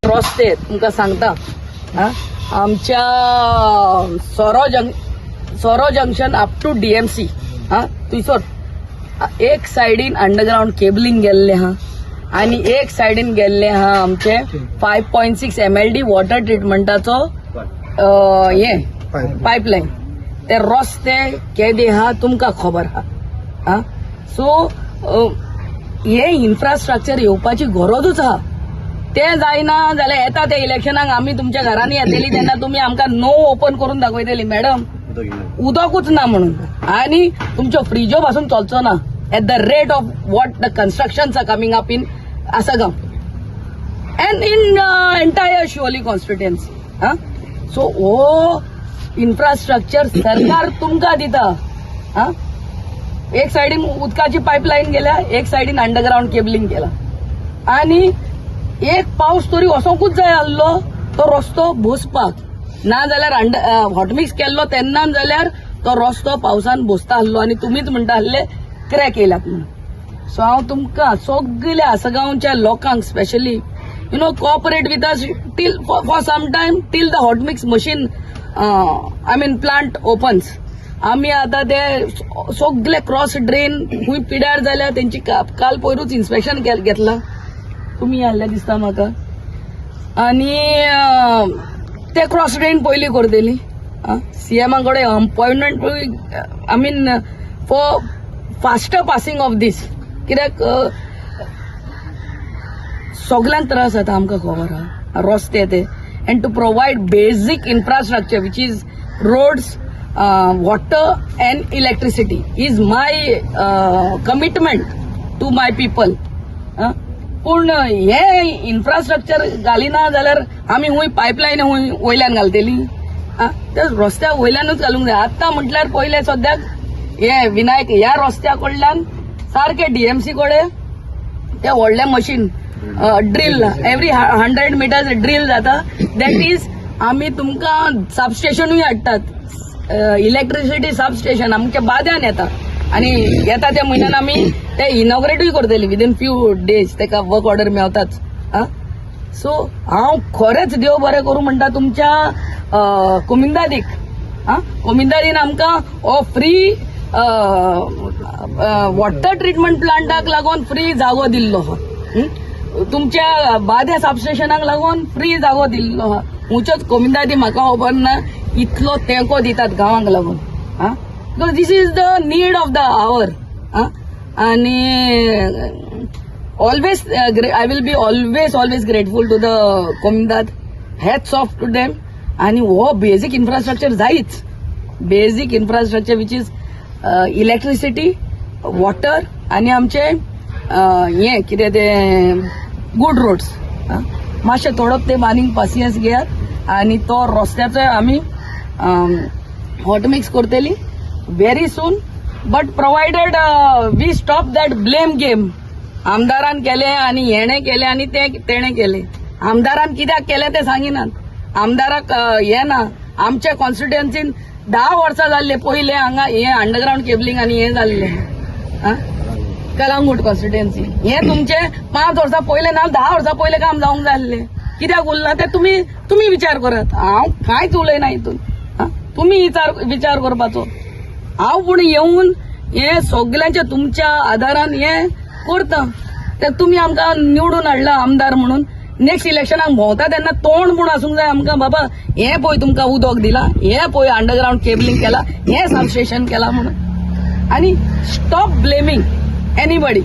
रस्ते तुमका सांगता आमच्या सोरो जंक्शन अप टू डीएमसी थंयसर एक सायडीन अंडरग्राउंड केबलिंग गेल्ले आणि एक सायडीन गेल्ले आमचे 5.6 MLD वॉटर ट्रिटमेंटाचो हे पाईपलाईन ते रस्ते केदे तुमका खबर सो हे इन्फ्रास्ट्रक्चर येवपाची गरजूच ते जायना जाल्यार येता ते इलेक्शनाक आमी तुमच्या घरांनी येतली तेन्ना तुमी आमकां नो ओपन करून दाखयतली मॅडम उदकूच ना म्हणून आणि तुमच्यो फ्रिजो पासून चलचो ना at the rate of what the constructions are coming up in Assagao and in entire Siolim constituency so हो इन्फ्रास्ट्रक्चर सरकार तुमकां दिता एक सायडीन उदकाची पाईपलाईन गेल्या एक सायडीन अंडरग्राउंड केबलिंग केला आणि एक पावस तरी वसोंकूच जाय आसलो तो रस्तो भोसपाक ना जाल्यार हॉटमिक्स केल्लो तेन्ना जाल्यार तो रस्तो पावसान भोसता आसलो आणि तुमीच म्हणटा आसले क्रॅक येयल्यात म्हणून सो हांव तुमकां सगळ्या आसगांवच्या लोकांक specially cooperate with us till for some time till the hot mix machine plant opens आमी आता ते सगळे क्रॉस ड्रेन खूंय पिड्यार जाल्या तेंची काल पयरूच इन्स्पेक्शन घेतला तुम्ही आल्ले दिसता म्हाका आणि ते क्रॉस ड्रेन पयली करतली सीएमा कडेन appointment for faster passing of this कित्याक सगळ्यांक त्रास जाता आमकां खबर आहा रस्ते ते and to provide basic infrastructure which is roads water and electricity is my commitment to my people पूण हे इन्फ्रास्ट्रक्चर घालिना जाल्यार आमी हुंय पायपलायन हुंय वयल्यान घालतली ते रस्त्या वयल्यानूच घालूंक जाय आतां म्हटल्यार पयले सद्याक हे विनायक ह्या रस्त्या कडल्यान सारखे डीएमसी कडेन ते व्हडले machine drill every 100 metres drill जाता दॅट इज आमी तुमकां सबस्टेशनूय हाडटात इलेक्ट्रिसिटी सबस्टेशन आमच्या बाद्यान येता आणि येता त्या म्हयन्यान आमी ते इनॉग्रेटूय करतली विदिन फ्यू डेज तेका वर्क ऑर्डर मेवताच सो हांव खरेंच देव बरें करूं म्हणटा तुमच्या कुमिंदादीक कुमिंदादीन आमकां हो फ्री वॉटर ट्रिटमेंट प्लांटाक लागून फ्री जागो दिल्लो तुमच्या बाद्या सबस्टेशनाक लागून फ्री जागो दिल्लो मुचोच कुमिंदादी म्हाका खबर ना इतलो तेंको दितात गांवांक लागून because this is the need of the hour and always I will be always grateful to the Komindad hats off to them and basic infrastructure जायच basic infrastructure which is electricity water आणि आमचे हे कितें ते good roads मातशें थोडो ते बांदींक पासियन्स घेयात आणि तो रस्त्याचो आमी हॉट मिक्स करतली very soon but provided we stop that blame game आमदारान केले आणि हेणे केले आणि तेणे केले. आमदारान कित्याक केले ते सांगिनात. आमदाराक हे ना, आमच्या कॉन्स्टिट्युएन्सीन 10 वर्सां जाल्ले पयले हांगा हे अंडरग्राउंड केबलिंग आणि हे जाल्ले कलंगूट कॉन्स्टिट्युएन्सी. हे तुमचे 5 वर्सां पयले ना 10 वर्सां पयले काम जावंक जाल्ले. कित्याक उरला ते तुम्ही विचार करात. हांव कांयच उलयना हितून. तुम्ही विचार करपाचो. हांव पूण येऊन हे सगळ्यांच्या तुमच्या आधारान हे करता. ते तुम्ही आमकां निवडून हाडला आमदार म्हणून. नेक्स्ट इलेक्शनाक भोंवता तेन्ना तोंड म्हूण आसूंक जाय आमकां. बाबा हे पळय तुमकां उदक दिला, हे पळय अंडरग्राउंड केबलिंग केला, हे सबस्टेशन केला म्हणून. आणि stop blaming anybody.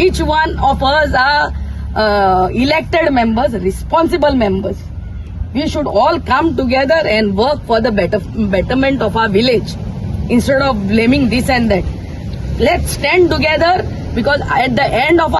Each one of us are elected members, responsible members. We should all come together and work for the betterment of our village instead of blaming this and that. Let's stand together, because at the end of